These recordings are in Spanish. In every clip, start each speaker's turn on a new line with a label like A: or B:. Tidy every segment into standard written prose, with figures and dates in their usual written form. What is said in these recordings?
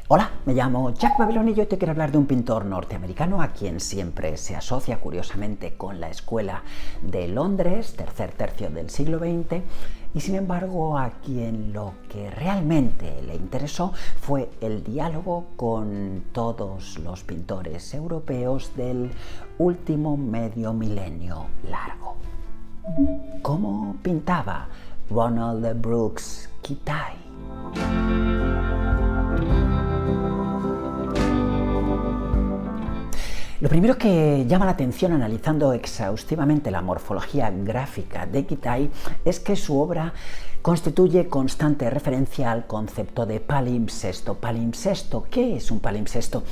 A: Hola, me llamo Jack Babylon y yo te quiero hablar de un pintor norteamericano a quien siempre se asocia curiosamente con la escuela de Londres, tercer tercio del siglo XX, y sin embargo a quien lo que realmente le interesó fue el diálogo con todos los pintores europeos del último medio milenio largo. ¿Cómo pintaba Ronald Brooks Kitaj? Lo primero que llama la atención analizando exhaustivamente la morfología gráfica de Kitaj es que su obra constituye constante referencia al concepto de palimpsesto. Palimpsesto, ¿qué es un palimpsesto?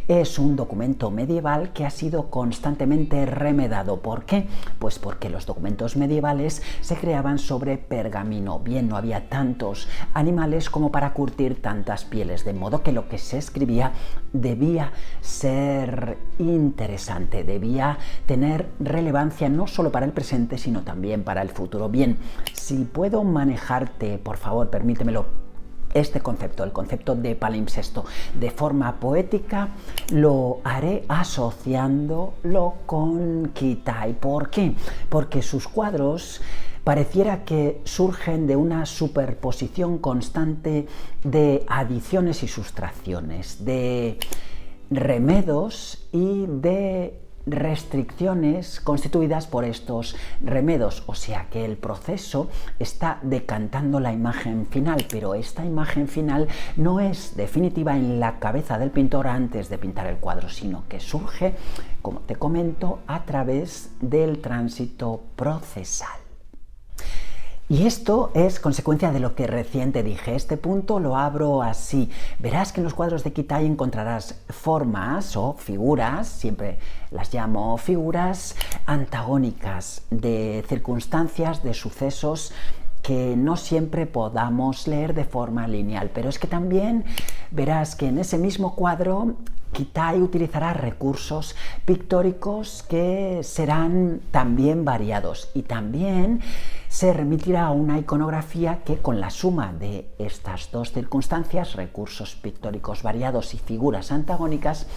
A: Es un documento medieval que ha sido constantemente remedado. ¿Por qué? Pues porque los documentos medievales se creaban sobre pergamino. Bien, no había tantos animales como para curtir tantas pieles, de modo que lo que se escribía debía ser interesante, debía tener relevancia no solo para el presente, sino también para el futuro. Bien, si puedo manejarte, por favor, permítemelo, este concepto, el concepto de palimpsesto, de forma poética, lo haré asociándolo con Kitaj. ¿Por qué? Porque sus cuadros pareciera que surgen de una superposición constante de adiciones y sustracciones, de remedos y de restricciones constituidas por estos remedos, o sea que el proceso está decantando la imagen final, pero esta imagen final no es definitiva en la cabeza del pintor antes de pintar el cuadro, sino que surge, como te comento, a través del tránsito procesal. Y esto es consecuencia de lo que recién te dije. Este punto lo abro así. Verás que en los cuadros de Kitaj encontrarás formas o figuras, siempre las llamo figuras antagónicas, de circunstancias, de sucesos que no siempre podamos leer de forma lineal. Pero es que también verás que en ese mismo cuadro Kitaj utilizará recursos pictóricos que serán también variados y también se remitirá a una iconografía que, con la suma de estas dos circunstancias, recursos pictóricos variados y figuras antagónicas,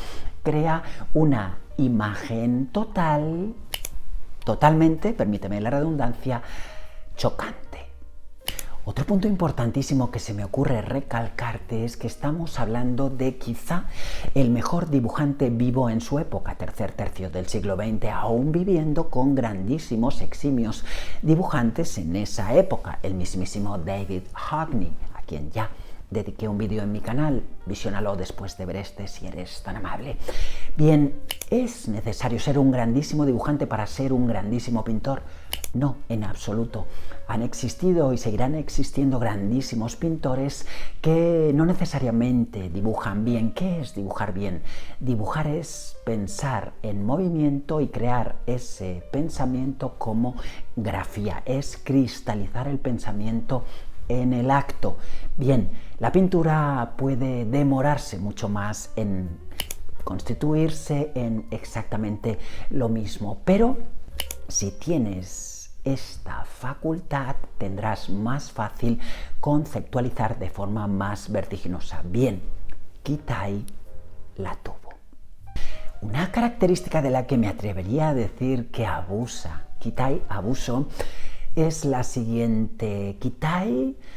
A: crea una imagen totalmente, permíteme la redundancia, chocante. Otro punto importantísimo que se me ocurre recalcarte es que estamos hablando de quizá el mejor dibujante vivo en su época, tercer tercio del siglo XX, aún viviendo con grandísimos, eximios dibujantes en esa época, el mismísimo David Hockney, a quien ya dediqué un vídeo en mi canal, visiónalo después de ver este si eres tan amable. Bien, ¿es necesario ser un grandísimo dibujante para ser un grandísimo pintor? No, en absoluto. Han existido y seguirán existiendo grandísimos pintores que no necesariamente dibujan bien. ¿Qué es dibujar bien? Dibujar es pensar en movimiento y crear ese pensamiento como grafía. Es cristalizar el pensamiento en el acto. Bien, la pintura puede demorarse mucho más en constituirse en exactamente lo mismo, pero si tienes esta facultad tendrás más fácil conceptualizar de forma más vertiginosa. Bien, Kitaj la tuvo. Una característica de la que me atrevería a decir que Kitaj abusó, es la siguiente. Kitaj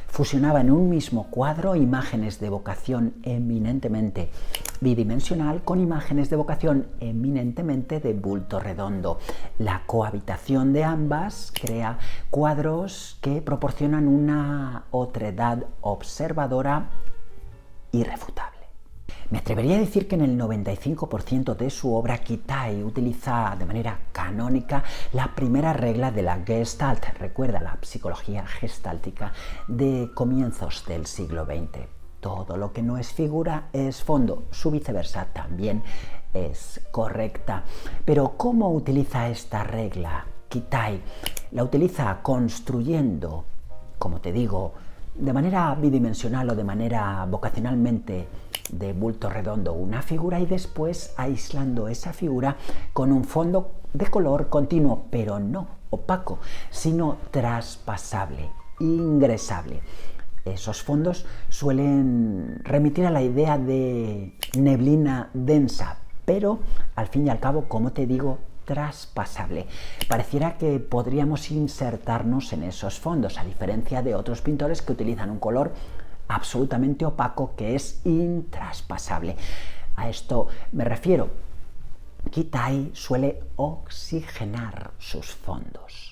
A: fusionaba en un mismo cuadro imágenes de vocación eminentemente bidimensional con imágenes de vocación eminentemente de bulto redondo. La cohabitación de ambas crea cuadros que proporcionan una otredad observadora irrefutable. Me atrevería a decir que en el 95% de su obra Kitaj utiliza de manera canónica la primera regla de la Gestalt, recuerda la psicología gestáltica de comienzos del siglo XX. Todo lo que no es figura es fondo, su viceversa también es correcta. Pero ¿cómo utiliza esta regla Kitaj? La utiliza construyendo, como te digo, de manera bidimensional o de manera vocacionalmente de bulto redondo una figura y después aislando esa figura con un fondo de color continuo, pero no opaco, sino traspasable, ingresable. Esos fondos suelen remitir a la idea de neblina densa, pero al fin y al cabo, como te digo, traspasable. Pareciera que podríamos insertarnos en esos fondos, a diferencia de otros pintores que utilizan un color absolutamente opaco que es intraspasable. A esto me refiero. Kitai suele oxigenar sus fondos.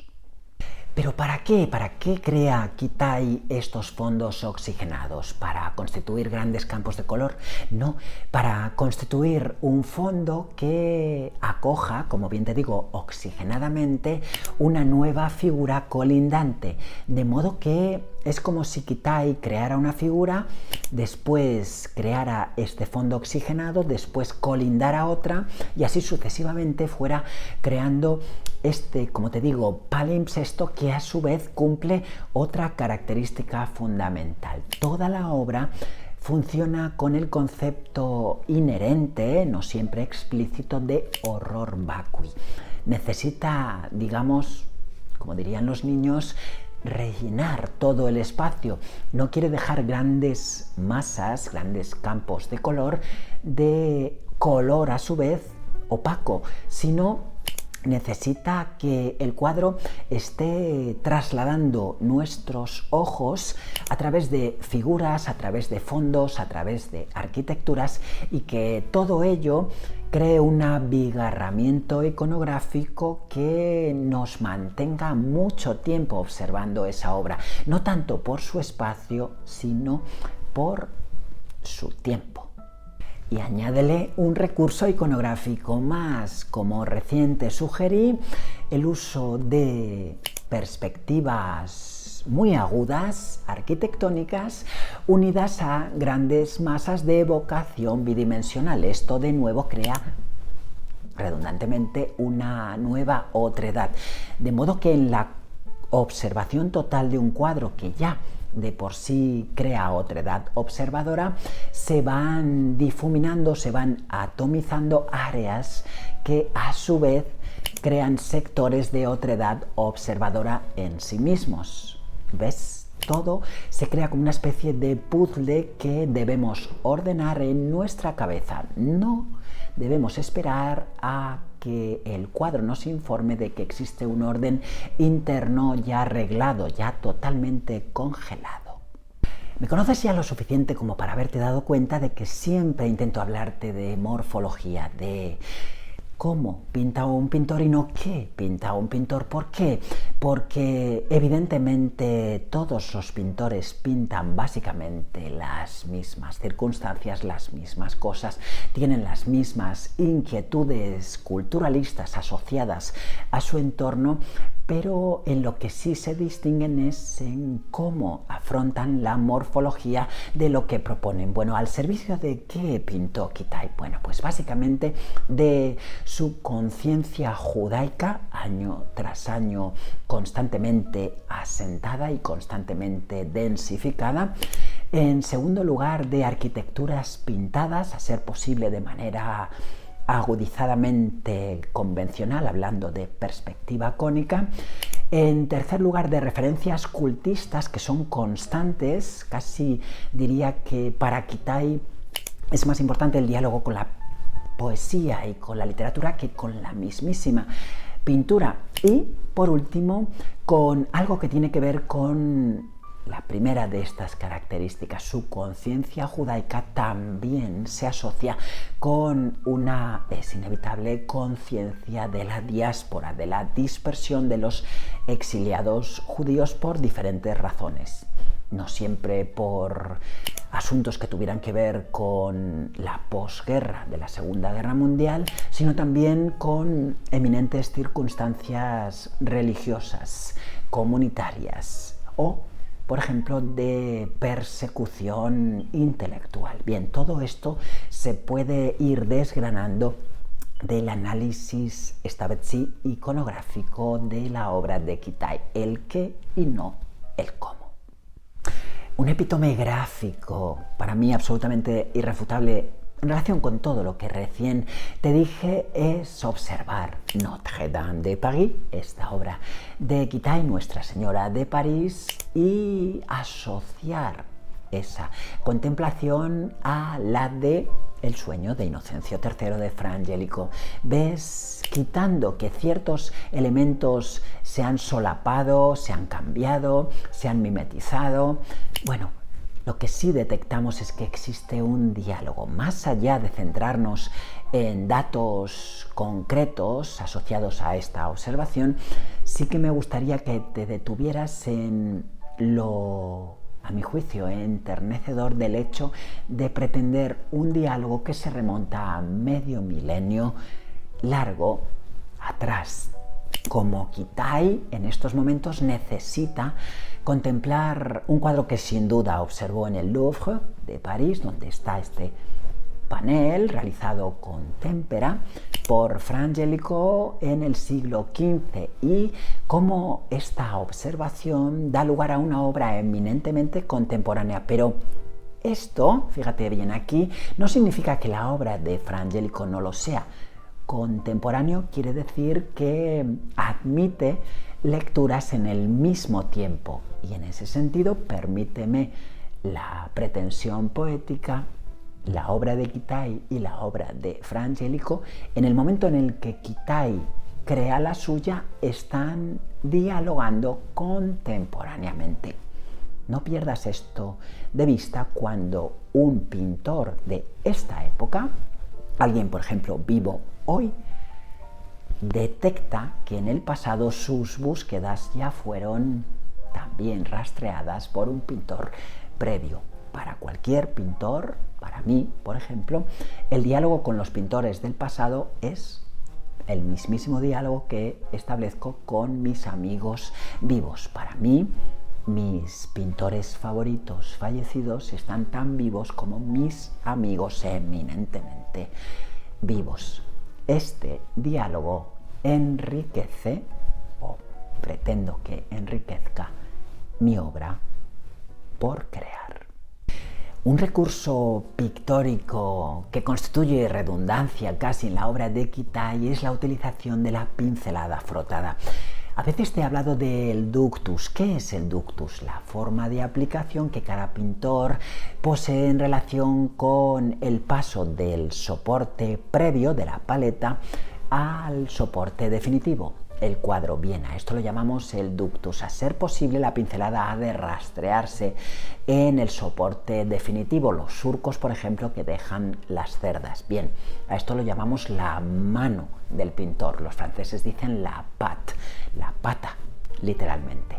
A: ¿Pero para qué? ¿Para qué crea Kitai estos fondos oxigenados? ¿Para constituir grandes campos de color? No, para constituir un fondo que acoja, como bien te digo, oxigenadamente, una nueva figura colindante. De modo que es como si Kitai creara una figura, después creara este fondo oxigenado, después colindara otra y así sucesivamente fuera creando este, como te digo, palimpsesto que a su vez cumple otra característica fundamental. Toda la obra funciona con el concepto inherente, no siempre explícito, de horror vacui. Necesita, digamos, como dirían los niños, rellenar todo el espacio. No quiere dejar grandes masas, grandes campos de color a su vez opaco, sino necesita que el cuadro esté trasladando nuestros ojos a través de figuras, a través de fondos, a través de arquitecturas y que todo ello cree un abigarramiento iconográfico que nos mantenga mucho tiempo observando esa obra, no tanto por su espacio, sino por su tiempo. Y añádele un recurso iconográfico más, como reciente sugerí, el uso de perspectivas muy agudas, arquitectónicas, unidas a grandes masas de evocación bidimensional. Esto de nuevo crea redundantemente una nueva otredad. De modo que en la observación total de un cuadro que ya de por sí crea otredad observadora, se van difuminando, se van atomizando áreas que a su vez crean sectores de otredad observadora en sí mismos. ¿Ves? Todo se crea como una especie de puzzle que debemos ordenar en nuestra cabeza. No debemos esperar a que el cuadro nos informe de que existe un orden interno ya arreglado, ya totalmente congelado. Me conoces ya lo suficiente como para haberte dado cuenta de que siempre intento hablarte de morfología, de cómo pinta un pintor y no qué pinta un pintor. ¿Por qué? Porque evidentemente todos los pintores pintan básicamente las mismas circunstancias, las mismas cosas, tienen las mismas inquietudes culturalistas asociadas a su entorno, pero en lo que sí se distinguen es en cómo afrontan la morfología de lo que proponen. Bueno, ¿al servicio de qué pintó Kitai? Bueno, pues básicamente de su conciencia judaica, año tras año constantemente asentada y constantemente densificada. En segundo lugar, de arquitecturas pintadas, a ser posible de manera agudizadamente convencional, hablando de perspectiva cónica. En tercer lugar, de referencias cultistas que son constantes. Casi diría que para Kitai es más importante el diálogo con la poesía y con la literatura que con la mismísima pintura. Y por último, con algo que tiene que ver con la primera de estas características. Su conciencia judaica también se asocia con una, es inevitable, conciencia de la diáspora, de la dispersión de los exiliados judíos por diferentes razones. No siempre por asuntos que tuvieran que ver con la posguerra de la Segunda Guerra Mundial, sino también con eminentes circunstancias religiosas, comunitarias o, por ejemplo, de persecución intelectual. Bien, todo esto se puede ir desgranando del análisis, esta vez sí, iconográfico de la obra de Kitai, el qué y no el cómo. Un epítome gráfico, para mí absolutamente irrefutable, en relación con todo lo que recién te dije, es observar Notre Dame de París, esta obra de Quitay, Nuestra Señora de París, y asociar esa contemplación a la de El sueño de Inocencio III de Fra Angelico. ¿Ves? Quitando que ciertos elementos se han solapado, se han cambiado, se han mimetizado. Bueno, lo que sí detectamos es que existe un diálogo. Más allá de centrarnos en datos concretos asociados a esta observación, sí que me gustaría que te detuvieras en lo, a mi juicio, enternecedor del hecho de pretender un diálogo que se remonta a medio milenio largo atrás. Como Quitay en estos momentos necesita contemplar un cuadro que sin duda observó en el Louvre de París, donde está este panel realizado con témpera por Fra Angelico en el siglo XV, y cómo esta observación da lugar a una obra eminentemente contemporánea. Pero esto, fíjate bien aquí, no significa que la obra de Fra Angelico no lo sea. Contemporáneo quiere decir que admite lecturas en el mismo tiempo, y en ese sentido permíteme la pretensión poética. La obra de Quitay y la obra de Fra Angelico, en el momento en el que Quitay crea la suya, están dialogando contemporáneamente. No pierdas esto de vista cuando un pintor de esta época, alguien por ejemplo vivo hoy, detecta que en el pasado sus búsquedas ya fueron también rastreadas por un pintor previo. Para cualquier pintor, para mí, por ejemplo, el diálogo con los pintores del pasado es el mismísimo diálogo que establezco con mis amigos vivos. Para mí, mis pintores favoritos fallecidos están tan vivos como mis amigos eminentemente vivos. Este diálogo enriquece, o pretendo que enriquezca, mi obra por crear. Un recurso pictórico que constituye redundancia casi en la obra de Quitay es la utilización de la pincelada frotada. A veces te he hablado del ductus. ¿Qué es el ductus? La forma de aplicación que cada pintor posee en relación con el paso del soporte previo de la paleta al soporte definitivo, el cuadro. Bien, a esto lo llamamos el ductus. A ser posible, la pincelada ha de rastrearse en el soporte definitivo, los surcos, por ejemplo, que dejan las cerdas. Bien, a esto lo llamamos la mano del pintor. Los franceses dicen la patte, la pata, literalmente,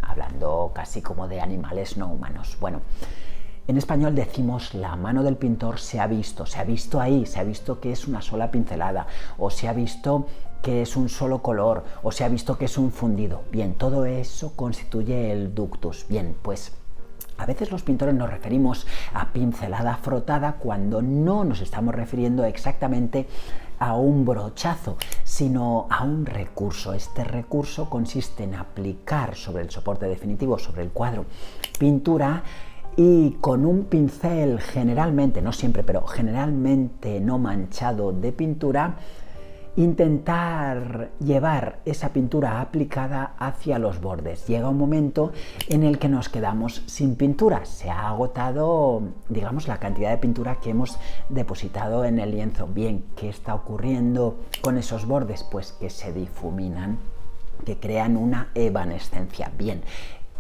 A: hablando casi como de animales no humanos. Bueno, en español decimos la mano del pintor se ha visto ahí, se ha visto que es una sola pincelada, o se ha visto que es un solo color, o se ha visto que es un fundido. Bien, todo eso constituye el ductus. Bien, pues a veces los pintores nos referimos a pincelada frotada cuando no nos estamos refiriendo exactamente a un brochazo, sino a un recurso. Este recurso consiste en aplicar sobre el soporte definitivo, sobre el cuadro, pintura, y con un pincel generalmente, no siempre, pero generalmente no manchado de pintura, intentar llevar esa pintura aplicada hacia los bordes. Llega un momento en el que nos quedamos sin pintura. Se ha agotado, digamos, la cantidad de pintura que hemos depositado en el lienzo. Bien, ¿qué está ocurriendo con esos bordes? Pues que se difuminan, que crean una evanescencia. Bien,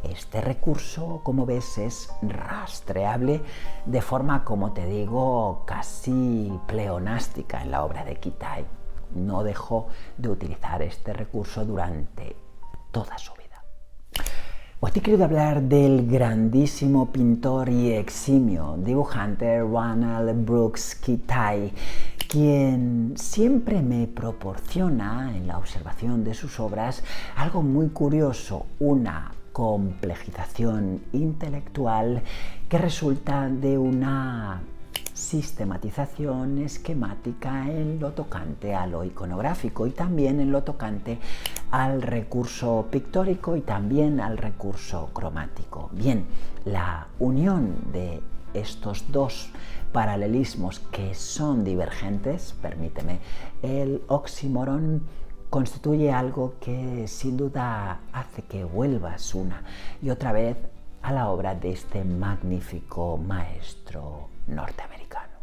A: este recurso, como ves, es rastreable de forma, como te digo, casi pleonástica en la obra de Quitay. No dejó de utilizar este recurso durante toda su vida. Hoy te he querido hablar del grandísimo pintor y eximio dibujante Ronald Brooks Quitay, quien siempre me proporciona en la observación de sus obras algo muy curioso, una complejización intelectual que resulta de una sistematización esquemática en lo tocante a lo iconográfico, y también en lo tocante al recurso pictórico y también al recurso cromático. Bien, la unión de estos dos paralelismos que son divergentes, permíteme, el oxímoron constituye algo que sin duda hace que vuelvas una y otra vez a la obra de este magnífico maestro norteamericano.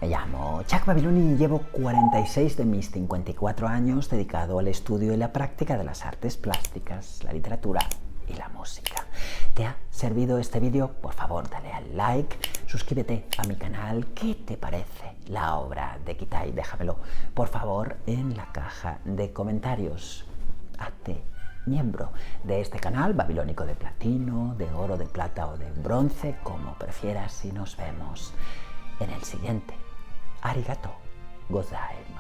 A: Me llamo Chuck Babiloni y llevo 46 de mis 54 años dedicado al estudio y la práctica de las artes plásticas, la literatura y la música. ¿Te ha servido este vídeo? Por favor, dale al like, suscríbete a mi canal. ¿Qué te parece la obra de Kitaj? Déjamelo, por favor, en la caja de comentarios. Hazte miembro de este canal, babilónico de platino, de oro, de plata o de bronce, como prefieras, y nos vemos en el siguiente. Arigato gozaimashita.